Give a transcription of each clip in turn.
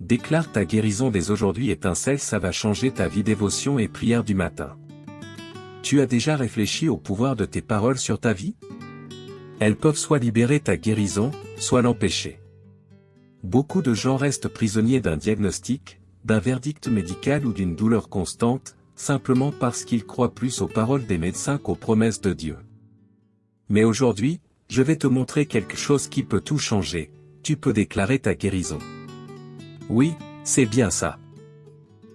Déclare ta guérison dès aujourd'hui, étincelle, ça va changer ta vie, dévotion et prière du matin. Tu as déjà réfléchi au pouvoir de tes paroles sur ta vie? Elles peuvent soit libérer ta guérison, soit l'empêcher. Beaucoup de gens restent prisonniers d'un diagnostic, d'un verdict médical ou d'une douleur constante, simplement parce qu'ils croient plus aux paroles des médecins qu'aux promesses de Dieu. Mais aujourd'hui, je vais te montrer quelque chose qui peut tout changer, tu peux déclarer ta guérison. Oui, c'est bien ça.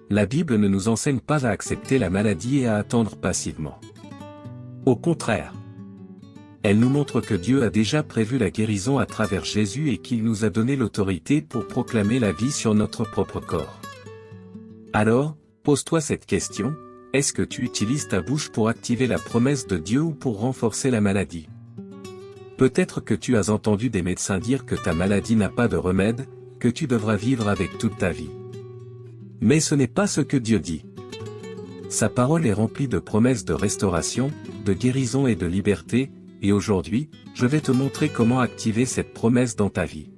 La Bible ne nous enseigne pas à accepter la maladie et à attendre passivement. Au contraire. Elle nous montre que Dieu a déjà prévu la guérison à travers Jésus et qu'il nous a donné l'autorité pour proclamer la vie sur notre propre corps. Alors, pose-toi cette question, est-ce que tu utilises ta bouche pour activer la promesse de Dieu ou pour renforcer la maladie? Peut-être que tu as entendu des médecins dire que ta maladie n'a pas de remède, que tu devras vivre avec toute ta vie. Mais ce n'est pas ce que Dieu dit. Sa parole est remplie de promesses de restauration, de guérison et de liberté, et aujourd'hui, je vais te montrer comment activer cette promesse dans ta vie.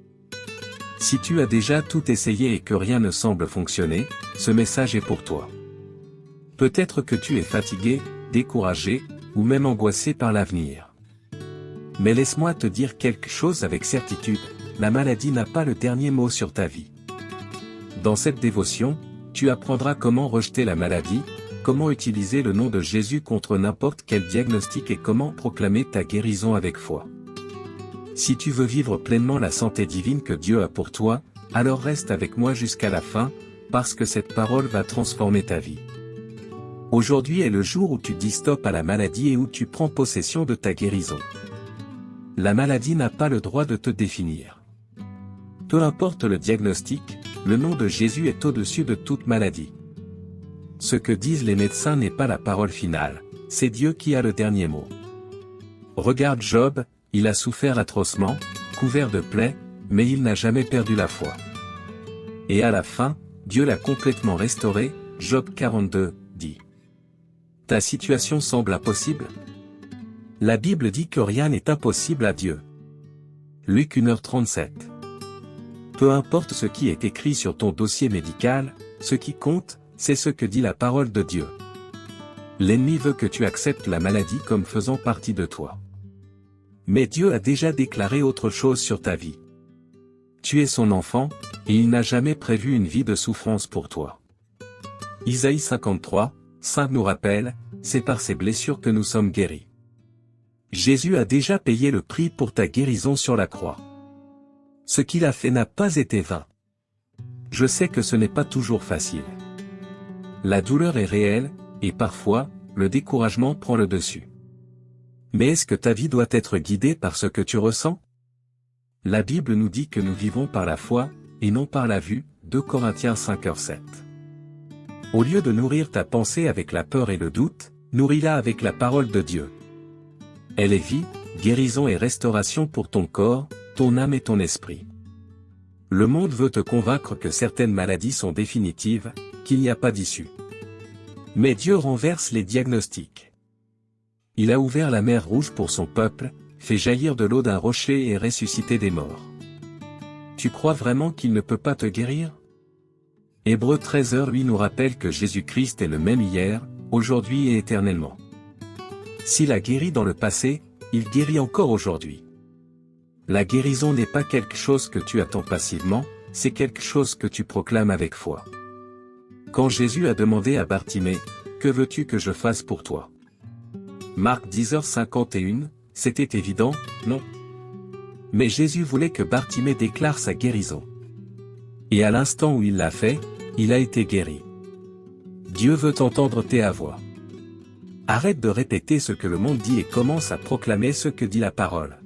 Si tu as déjà tout essayé et que rien ne semble fonctionner, ce message est pour toi. Peut-être que tu es fatigué, découragé, ou même angoissé par l'avenir. Mais laisse-moi te dire quelque chose avec certitude, la maladie n'a pas le dernier mot sur ta vie. Dans cette dévotion, tu apprendras comment rejeter la maladie, comment utiliser le nom de Jésus contre n'importe quel diagnostic et comment proclamer ta guérison avec foi. Si tu veux vivre pleinement la santé divine que Dieu a pour toi, alors reste avec moi jusqu'à la fin, parce que cette parole va transformer ta vie. Aujourd'hui est le jour où tu dis stop à la maladie et où tu prends possession de ta guérison. La maladie n'a pas le droit de te définir. Peu importe le diagnostic, le nom de Jésus est au-dessus de toute maladie. Ce que disent les médecins n'est pas la parole finale, c'est Dieu qui a le dernier mot. Regarde Job, il a souffert atrocement, couvert de plaies, mais il n'a jamais perdu la foi. Et à la fin, Dieu l'a complètement restauré, Job 42, dit. Ta situation semble impossible? La Bible dit que rien n'est impossible à Dieu. Luc 1h37. Peu importe ce qui est écrit sur ton dossier médical, ce qui compte, c'est ce que dit la parole de Dieu. L'ennemi veut que tu acceptes la maladie comme faisant partie de toi. Mais Dieu a déjà déclaré autre chose sur ta vie. Tu es son enfant, et il n'a jamais prévu une vie de souffrance pour toi. Isaïe 53, 5 nous rappelle, c'est par ses blessures que nous sommes guéris. Jésus a déjà payé le prix pour ta guérison sur la croix. Ce qu'il a fait n'a pas été vain. Je sais que ce n'est pas toujours facile. La douleur est réelle, et parfois, le découragement prend le dessus. Mais est-ce que ta vie doit être guidée par ce que tu ressens? La Bible nous dit que nous vivons par la foi, et non par la vue, 2 Corinthiens 5h7. Au lieu de nourrir ta pensée avec la peur et le doute, nourris-la avec la parole de Dieu. Elle est vie, guérison et restauration pour ton corps, ton âme et ton esprit. Le monde veut te convaincre que certaines maladies sont définitives, qu'il n'y a pas d'issue. Mais Dieu renverse les diagnostics. Il a ouvert la mer Rouge pour son peuple, fait jaillir de l'eau d'un rocher et ressuscité des morts. Tu crois vraiment qu'il ne peut pas te guérir? Hébreux 13h8 nous rappelle que Jésus-Christ est le même hier, aujourd'hui et éternellement. S'il a guéri dans le passé, il guérit encore aujourd'hui. La guérison n'est pas quelque chose que tu attends passivement, c'est quelque chose que tu proclames avec foi. Quand Jésus a demandé à Bartimée, « Que veux-tu que je fasse pour toi ?» Marc 10h51, c'était évident, non? Mais Jésus voulait que Bartimée déclare sa guérison. Et à l'instant où il l'a fait, il a été guéri. Dieu veut entendre tes voix. Arrête de répéter ce que le monde dit et commence à proclamer ce que dit la parole.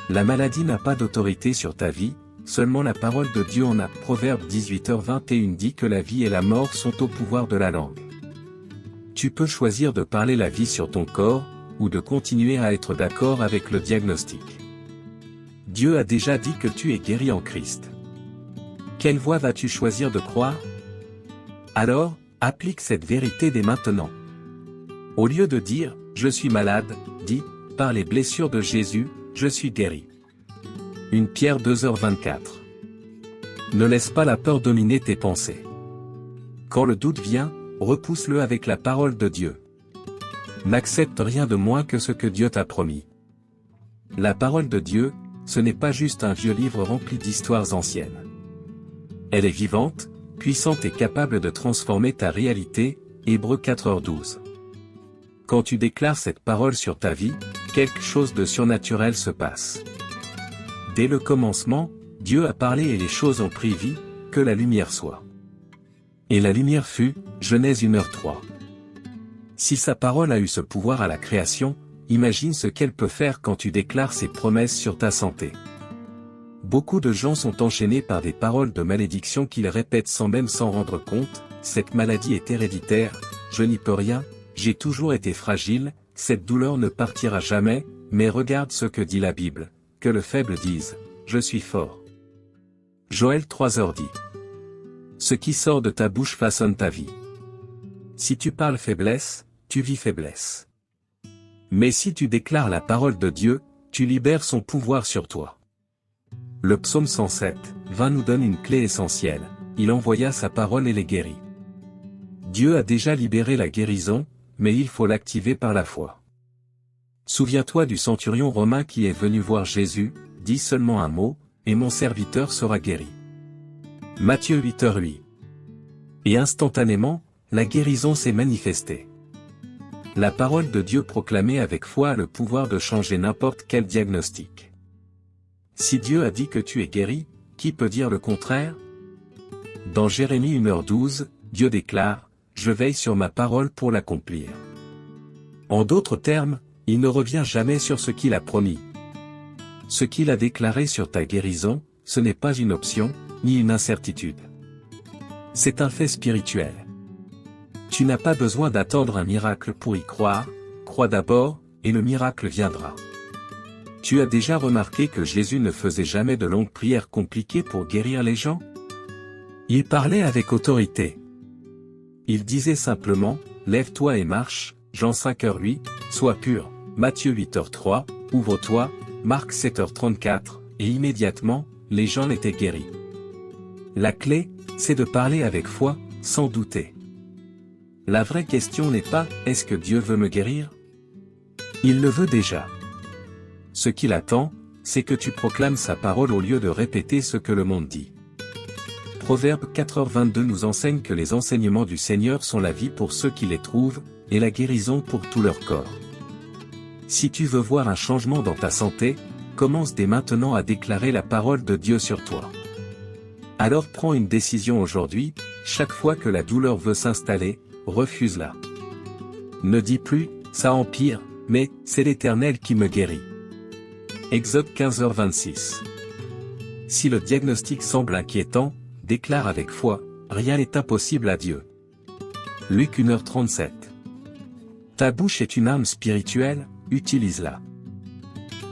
La maladie n'a pas d'autorité sur ta vie, seulement la parole de Dieu en a. Proverbe 18h21 dit que la vie et la mort sont au pouvoir de la langue. Tu peux choisir de parler la vie sur ton corps, ou de continuer à être d'accord avec le diagnostic. Dieu a déjà dit que tu es guéri en Christ. Quelle voie vas-tu choisir de croire? Alors, applique cette vérité dès maintenant. Au lieu de dire « Je suis malade », dis « Par les blessures de Jésus, je suis guéri ». 1 Pierre 2h24. Ne laisse pas la peur dominer tes pensées. Quand le doute vient, repousse-le avec la parole de Dieu. N'accepte rien de moins que ce que Dieu t'a promis. La parole de Dieu, ce n'est pas juste un vieux livre rempli d'histoires anciennes. Elle est vivante, puissante et capable de transformer ta réalité, Hébreux 4h12. Quand tu déclares cette parole sur ta vie, quelque chose de surnaturel se passe. Dès le commencement, Dieu a parlé et les choses ont pris vie, que la lumière soit. Et la lumière fut, Genèse 1h3. Si sa parole a eu ce pouvoir à la création, imagine ce qu'elle peut faire quand tu déclares ses promesses sur ta santé. Beaucoup de gens sont enchaînés par des paroles de malédiction qu'ils répètent sans même s'en rendre compte. Cette maladie est héréditaire, je n'y peux rien, j'ai toujours été fragile, cette douleur ne partira jamais, mais regarde ce que dit la Bible, que le faible dise, je suis fort. Joël 3h dit. Ce qui sort de ta bouche façonne ta vie. Si tu parles faiblesse, tu vis faiblesse. Mais si tu déclares la parole de Dieu, tu libères son pouvoir sur toi. Le psaume 107, 20 nous donne une clé essentielle, il envoya sa parole et les guérit. Dieu a déjà libéré la guérison, mais il faut l'activer par la foi. Souviens-toi du centurion romain qui est venu voir Jésus, dis seulement un mot, et mon serviteur sera guéri. Matthieu 8h8. Et instantanément, la guérison s'est manifestée. La parole de Dieu proclamée avec foi a le pouvoir de changer n'importe quel diagnostic. Si Dieu a dit que tu es guéri, qui peut dire le contraire? Dans Jérémie 1h12, Dieu déclare, « Je veille sur ma parole pour l'accomplir ». En d'autres termes, il ne revient jamais sur ce qu'il a promis. Ce qu'il a déclaré sur ta guérison, ce n'est pas une option, ni une incertitude. C'est un fait spirituel. Tu n'as pas besoin d'attendre un miracle pour y croire, crois d'abord, et le miracle viendra. Tu as déjà remarqué que Jésus ne faisait jamais de longues prières compliquées pour guérir les gens? Il parlait avec autorité. Il disait simplement, lève-toi et marche, Jean 5h8, sois pur, Matthieu 8h3, ouvre-toi, Marc 7h34, et immédiatement, les gens étaient guéris. La clé, c'est de parler avec foi, sans douter. La vraie question n'est pas « Est-ce que Dieu veut me guérir ?» Il le veut déjà. Ce qu'il attend, c'est que tu proclames sa parole au lieu de répéter ce que le monde dit. Proverbe 4h22 nous enseigne que les enseignements du Seigneur sont la vie pour ceux qui les trouvent, et la guérison pour tout leur corps. Si tu veux voir un changement dans ta santé, commence dès maintenant à déclarer la parole de Dieu sur toi. Alors prends une décision aujourd'hui, chaque fois que la douleur veut s'installer, refuse-la. Ne dis plus, ça empire, mais, c'est l'Éternel qui me guérit. Exode 15h26. Si le diagnostic semble inquiétant, déclare avec foi, rien n'est impossible à Dieu. Luc 1h37. Ta bouche est une arme spirituelle, utilise-la.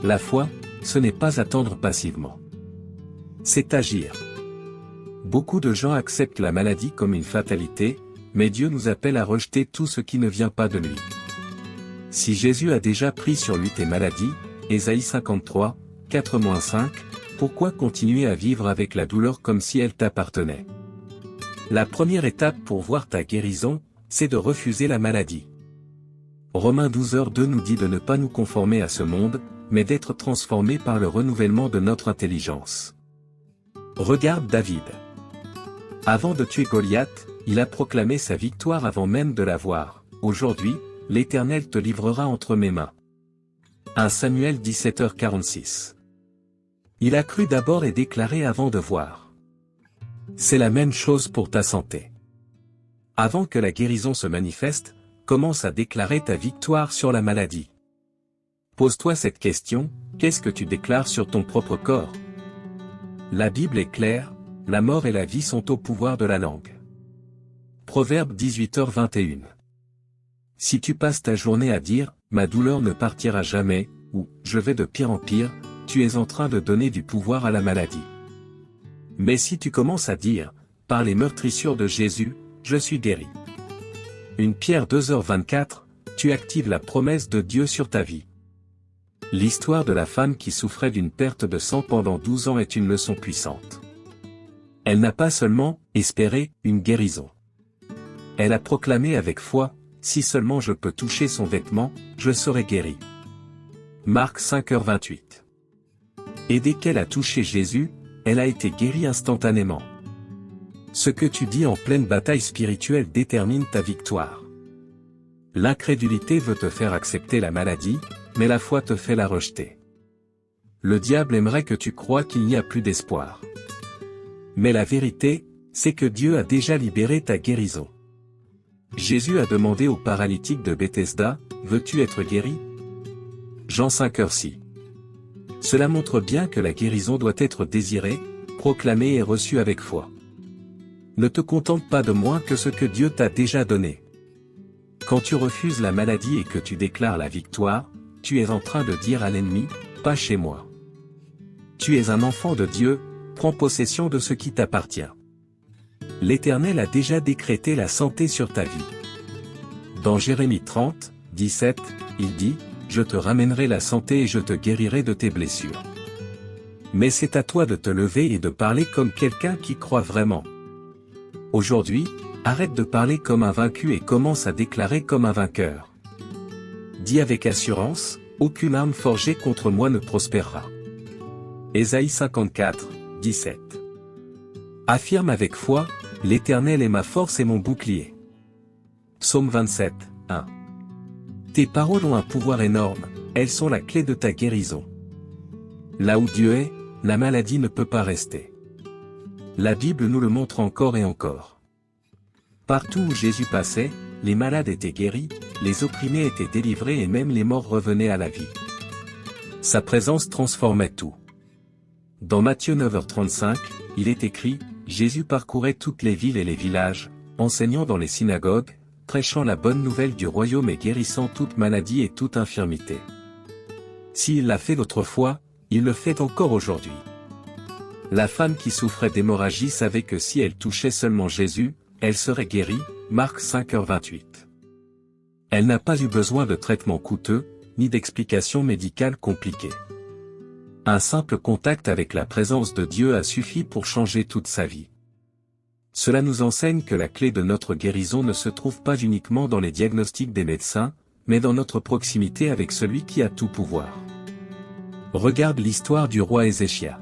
La foi, ce n'est pas attendre passivement. C'est agir. Beaucoup de gens acceptent la maladie comme une fatalité, mais Dieu nous appelle à rejeter tout ce qui ne vient pas de lui. Si Jésus a déjà pris sur lui tes maladies, Ésaïe 53, 4-5, pourquoi continuer à vivre avec la douleur comme si elle t'appartenait? La première étape pour voir ta guérison, c'est de refuser la maladie. Romains 12h2 nous dit de ne pas nous conformer à ce monde, mais d'être transformés par le renouvellement de notre intelligence. Regarde David. Avant de tuer Goliath, il a proclamé sa victoire avant même de la voir. Aujourd'hui, l'Éternel te livrera entre mes mains. 1 Samuel 17h46. Il a cru d'abord et déclaré avant de voir. C'est la même chose pour ta santé. Avant que la guérison se manifeste, commence à déclarer ta victoire sur la maladie. Pose-toi cette question, qu'est-ce que tu déclares sur ton propre corps? La Bible est claire, la mort et la vie sont au pouvoir de la langue. Proverbe 18h21. Si tu passes ta journée à dire, ma douleur ne partira jamais, ou, je vais de pire en pire, tu es en train de donner du pouvoir à la maladie. Mais si tu commences à dire, par les meurtrissures de Jésus, je suis guéri. 1 Pierre 2h24, tu actives la promesse de Dieu sur ta vie. L'histoire de la femme qui souffrait d'une perte de sang pendant 12 ans est une leçon puissante. Elle n'a pas seulement espéré une guérison. Elle a proclamé avec foi, si seulement je peux toucher son vêtement, je serai guéri. Marc 5h28. Et dès qu'elle a touché Jésus, elle a été guérie instantanément. Ce que tu dis en pleine bataille spirituelle détermine ta victoire. L'incrédulité veut te faire accepter la maladie, mais la foi te fait la rejeter. Le diable aimerait que tu crois qu'il n'y a plus d'espoir. Mais la vérité, c'est que Dieu a déjà libéré ta guérison. Jésus a demandé au paralytique de Bethesda, « Veux-tu être guéri ?» Jean 5h6. Cela montre bien que la guérison doit être désirée, proclamée et reçue avec foi. Ne te contente pas de moins que ce que Dieu t'a déjà donné. Quand tu refuses la maladie et que tu déclares la victoire, tu es en train de dire à l'ennemi, « Pas chez moi. » Tu es un enfant de Dieu, prends possession de ce qui t'appartient. L'Éternel a déjà décrété la santé sur ta vie. Dans Jérémie 30, 17, il dit, « Je te ramènerai la santé et je te guérirai de tes blessures. » Mais c'est à toi de te lever et de parler comme quelqu'un qui croit vraiment. Aujourd'hui, arrête de parler comme un vaincu et commence à déclarer comme un vainqueur. Dis avec assurance, « Aucune arme forgée contre moi ne prospérera. » Ésaïe 54, 17. Affirme avec foi, « L'Éternel est ma force et mon bouclier. » Psaume 27, 1. Tes paroles ont un pouvoir énorme, elles sont la clé de ta guérison. Là où Dieu est, la maladie ne peut pas rester. La Bible nous le montre encore et encore. Partout où Jésus passait, les malades étaient guéris, les opprimés étaient délivrés et même les morts revenaient à la vie. Sa présence transformait tout. Dans Matthieu 9h35, il est écrit, Jésus parcourait toutes les villes et les villages, enseignant dans les synagogues, prêchant la bonne nouvelle du royaume et guérissant toute maladie et toute infirmité. S'il l'a fait d'autrefois, il le fait encore aujourd'hui. La femme qui souffrait d'hémorragie savait que si elle touchait seulement Jésus, elle serait guérie, Marc 5h28. Elle n'a pas eu besoin de traitements coûteux, ni d'explications médicales compliquées. Un simple contact avec la présence de Dieu a suffi pour changer toute sa vie. Cela nous enseigne que la clé de notre guérison ne se trouve pas uniquement dans les diagnostics des médecins, mais dans notre proximité avec celui qui a tout pouvoir. Regarde l'histoire du roi Ézéchias.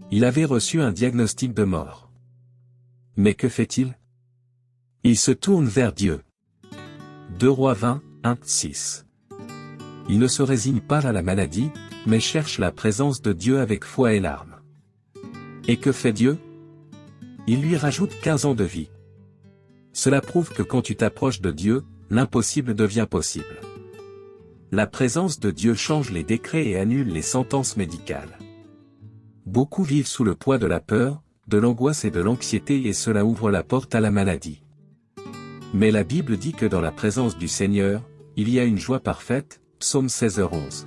Il avait reçu un diagnostic de mort. Mais que fait-il? Il se tourne vers Dieu. 2 Rois 20, 1, 6. Il ne se résigne pas à la maladie, mais cherche la présence de Dieu avec foi et larmes. Et que fait Dieu? Il lui rajoute 15 ans de vie. Cela prouve que quand tu t'approches de Dieu, l'impossible devient possible. La présence de Dieu change les décrets et annule les sentences médicales. Beaucoup vivent sous le poids de la peur, de l'angoisse et de l'anxiété et cela ouvre la porte à la maladie. Mais la Bible dit que dans la présence du Seigneur, il y a une joie parfaite, Psaume 16h11.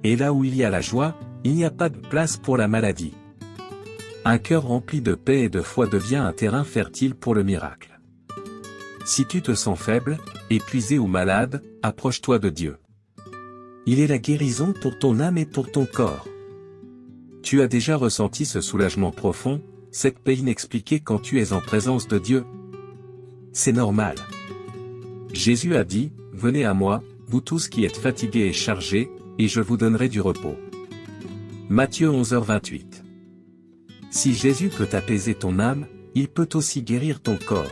Et là où il y a la joie, il n'y a pas de place pour la maladie. Un cœur rempli de paix et de foi devient un terrain fertile pour le miracle. Si tu te sens faible, épuisé ou malade, approche-toi de Dieu. Il est la guérison pour ton âme et pour ton corps. Tu as déjà ressenti ce soulagement profond, cette paix inexpliquée quand tu es en présence de Dieu? C'est normal. Jésus a dit, « Venez à moi, vous tous qui êtes fatigués et chargés, et je vous donnerai du repos. » Matthieu 11h28. Si Jésus peut apaiser ton âme, il peut aussi guérir ton corps.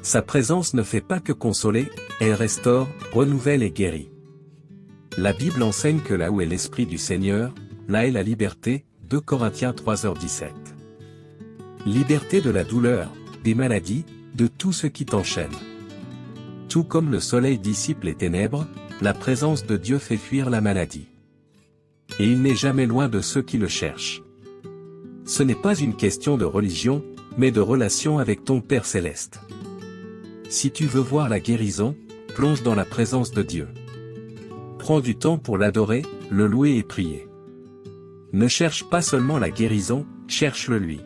Sa présence ne fait pas que consoler, elle restaure, renouvelle et guérit. La Bible enseigne que là où est l'Esprit du Seigneur, là est la liberté, 2 Corinthiens 3h17. Liberté de la douleur, des maladies, de tout ce qui t'enchaîne. Tout comme le soleil dissipe les ténèbres, la présence de Dieu fait fuir la maladie. Et il n'est jamais loin de ceux qui le cherchent. Ce n'est pas une question de religion, mais de relation avec ton Père Céleste. Si tu veux voir la guérison, plonge dans la présence de Dieu. Prends du temps pour l'adorer, le louer et prier. Ne cherche pas seulement la guérison, cherche-le lui.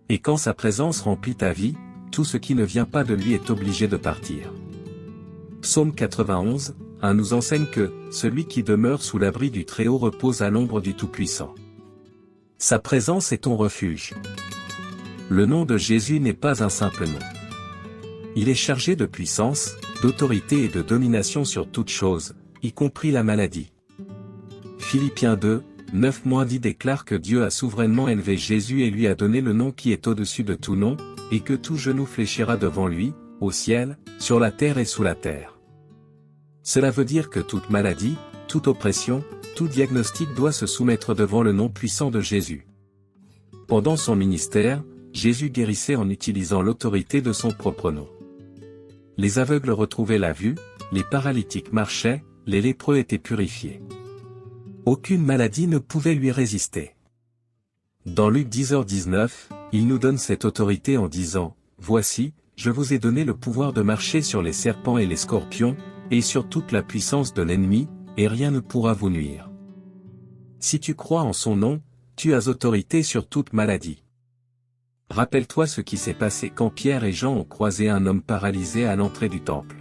Et quand sa présence remplit ta vie, tout ce qui ne vient pas de lui est obligé de partir. Psaume 91, 1 nous enseigne que « Celui qui demeure sous l'abri du Très-Haut repose à l'ombre du Tout-Puissant ». Sa présence est ton refuge. Le nom de Jésus n'est pas un simple nom. Il est chargé de puissance, d'autorité et de domination sur toute chose, y compris la maladie. Philippiens 2, 9-10 déclare que Dieu a souverainement élevé Jésus et lui a donné le nom qui est au-dessus de tout nom, et que tout genou fléchira devant lui, au ciel, sur la terre et sous la terre. Cela veut dire que toute maladie, toute oppression, tout diagnostic doit se soumettre devant le nom puissant de Jésus. Pendant son ministère, Jésus guérissait en utilisant l'autorité de son propre nom. Les aveugles retrouvaient la vue, les paralytiques marchaient, les lépreux étaient purifiés. Aucune maladie ne pouvait lui résister. Dans Luc 10h19, il nous donne cette autorité en disant, « Voici, je vous ai donné le pouvoir de marcher sur les serpents et les scorpions, et sur toute la puissance de l'ennemi, et rien ne pourra vous nuire. » Si tu crois en son nom, tu as autorité sur toute maladie. Rappelle-toi ce qui s'est passé quand Pierre et Jean ont croisé un homme paralysé à l'entrée du temple.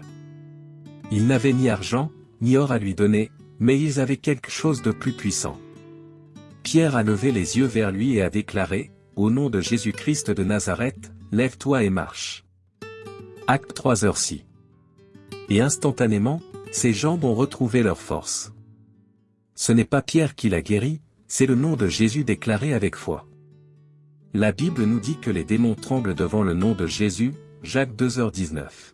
Ils n'avaient ni argent, ni or à lui donner, mais ils avaient quelque chose de plus puissant. Pierre a levé les yeux vers lui et a déclaré, « Au nom de Jésus-Christ de Nazareth, lève-toi et marche. » Acte 3h6. Et instantanément, ses jambes ont retrouvé leur force. Ce n'est pas Pierre qui l'a guéri, c'est le nom de Jésus déclaré avec foi. La Bible nous dit que les démons tremblent devant le nom de Jésus, Jacques 2h19.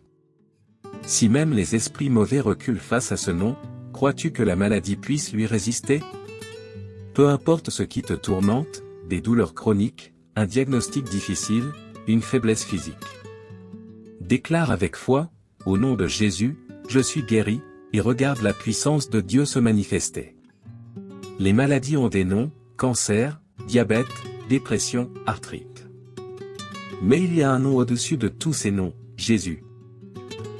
Si même les esprits mauvais reculent face à ce nom, crois-tu que la maladie puisse lui résister? Peu importe ce qui te tourmente, des douleurs chroniques, un diagnostic difficile, une faiblesse physique. Déclare avec foi, au nom de Jésus, je suis guéri, et regarde la puissance de Dieu se manifester. Les maladies ont des noms, cancer, diabète, dépression, arthrite. Mais il y a un nom au-dessus de tous ces noms, Jésus.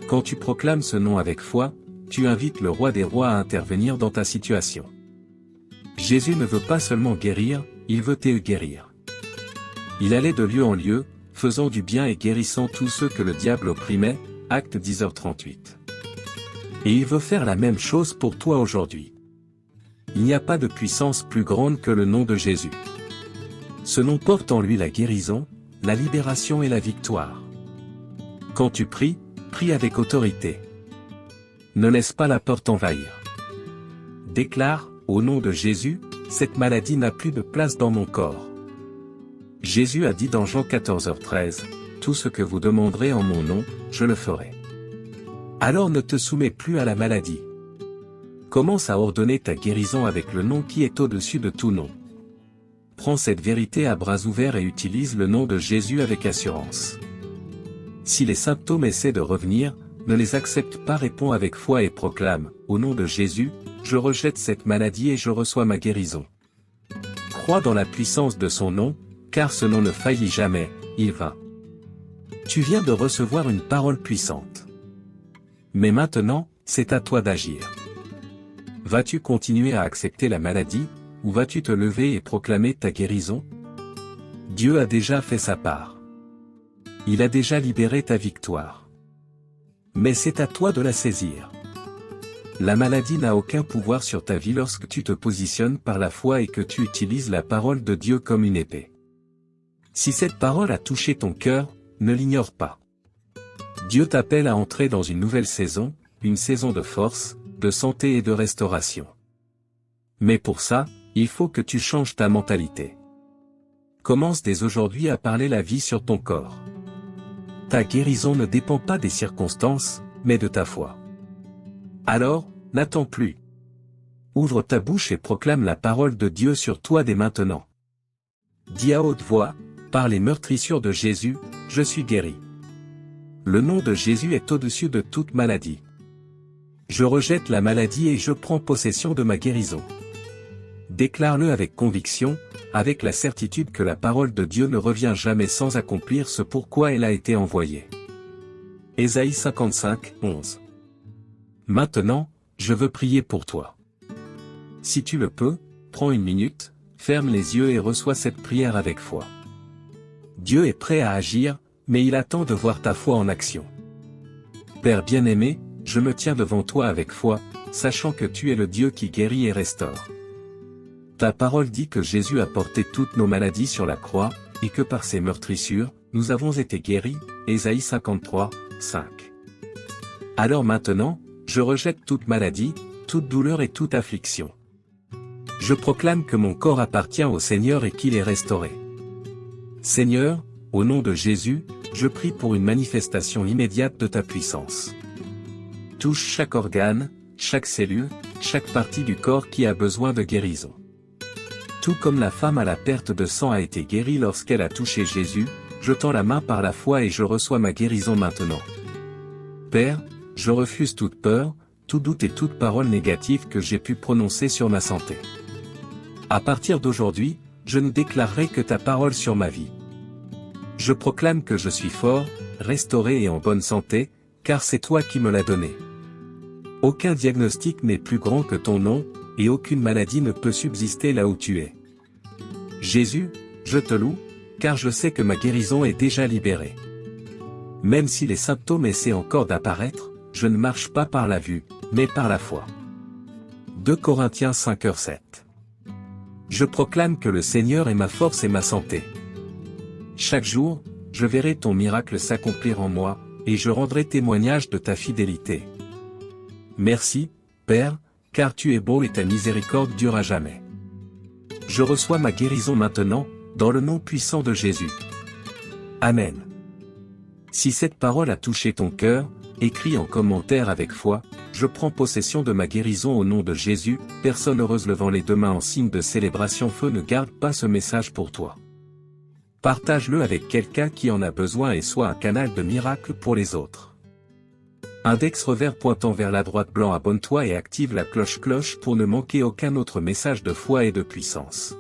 Quand tu proclames ce nom avec foi, tu invites le roi des rois à intervenir dans ta situation. Jésus ne veut pas seulement guérir, il veut te guérir. Il allait de lieu en lieu, faisant du bien et guérissant tous ceux que le diable opprimait, Acte 10h38. Et il veut faire la même chose pour toi aujourd'hui. Il n'y a pas de puissance plus grande que le nom de Jésus. Ce nom porte en lui la guérison, la libération et la victoire. Quand tu pries, prie avec autorité. Ne laisse pas la peur t'envahir. Déclare, au nom de Jésus, cette maladie n'a plus de place dans mon corps. Jésus a dit dans Jean 14h13, tout ce que vous demanderez en mon nom, je le ferai. Alors ne te soumets plus à la maladie. Commence à ordonner ta guérison avec le nom qui est au-dessus de tout nom. Prends cette vérité à bras ouverts et utilise le nom de Jésus avec assurance. Si les symptômes essaient de revenir, ne les accepte pas, réponds avec foi et proclame, au nom de Jésus, je rejette cette maladie et je reçois ma guérison. Crois dans la puissance de son nom, car ce nom ne faillit jamais, il va. Tu viens de recevoir une parole puissante. Mais maintenant, c'est à toi d'agir. Vas-tu continuer à accepter la maladie, ou vas-tu te lever et proclamer ta guérison? Dieu a déjà fait sa part. Il a déjà libéré ta victoire. Mais c'est à toi de la saisir. La maladie n'a aucun pouvoir sur ta vie lorsque tu te positionnes par la foi et que tu utilises la parole de Dieu comme une épée. Si cette parole a touché ton cœur, ne l'ignore pas. Dieu t'appelle à entrer dans une nouvelle saison, une saison de force, de santé et de restauration. Mais pour ça, il faut que tu changes ta mentalité. Commence dès aujourd'hui à parler la vie sur ton corps. Ta guérison ne dépend pas des circonstances, mais de ta foi. Alors, n'attends plus. Ouvre ta bouche et proclame la parole de Dieu sur toi dès maintenant. Dis à haute voix, par les meurtrissures de Jésus, je suis guéri. Le nom de Jésus est au-dessus de toute maladie. Je rejette la maladie et je prends possession de ma guérison. Déclare-le avec conviction, avec la certitude que la parole de Dieu ne revient jamais sans accomplir ce pourquoi elle a été envoyée. Ésaïe 55, 11. Maintenant, je veux prier pour toi. Si tu le peux, prends une minute, ferme les yeux et reçois cette prière avec foi. Dieu est prêt à agir, mais il attend de voir ta foi en action. Père bien-aimé, je me tiens devant toi avec foi, sachant que tu es le Dieu qui guérit et restaure. Ta parole dit que Jésus a porté toutes nos maladies sur la croix, et que par ses meurtrissures, nous avons été guéris, Ésaïe 53, 5. Alors maintenant, je rejette toute maladie, toute douleur et toute affliction. Je proclame que mon corps appartient au Seigneur et qu'il est restauré. Seigneur, au nom de Jésus, je prie pour une manifestation immédiate de ta puissance. Touche chaque organe, chaque cellule, chaque partie du corps qui a besoin de guérison. Tout comme la femme à la perte de sang a été guérie lorsqu'elle a touché Jésus, je tends la main par la foi et je reçois ma guérison maintenant. Père, je refuse toute peur, tout doute et toute parole négative que j'ai pu prononcer sur ma santé. À partir d'aujourd'hui, je ne déclarerai que ta parole sur ma vie. Je proclame que je suis fort, restauré et en bonne santé, car c'est toi qui me l'as donné. Aucun diagnostic n'est plus grand que ton nom, et aucune maladie ne peut subsister là où tu es. Jésus, je te loue, car je sais que ma guérison est déjà libérée. Même si les symptômes essaient encore d'apparaître, je ne marche pas par la vue, mais par la foi. 2 Corinthiens 5h7. Je proclame que le Seigneur est ma force et ma santé. Chaque jour, je verrai ton miracle s'accomplir en moi, et je rendrai témoignage de ta fidélité. Merci, Père, car tu es beau et ta miséricorde dure à jamais. Je reçois ma guérison maintenant, dans le nom puissant de Jésus. Amen. Si cette parole a touché ton cœur, écris en commentaire avec foi, je prends possession de ma guérison au nom de Jésus. Personne heureuse levant les 2 mains en signe de célébration. Feu ne garde pas ce message pour toi. Partage-le avec quelqu'un qui en a besoin et sois un canal de miracle pour les autres. Index revers pointant vers la droite blanc. Abonne-toi et active la cloche pour ne manquer aucun autre message de foi et de puissance.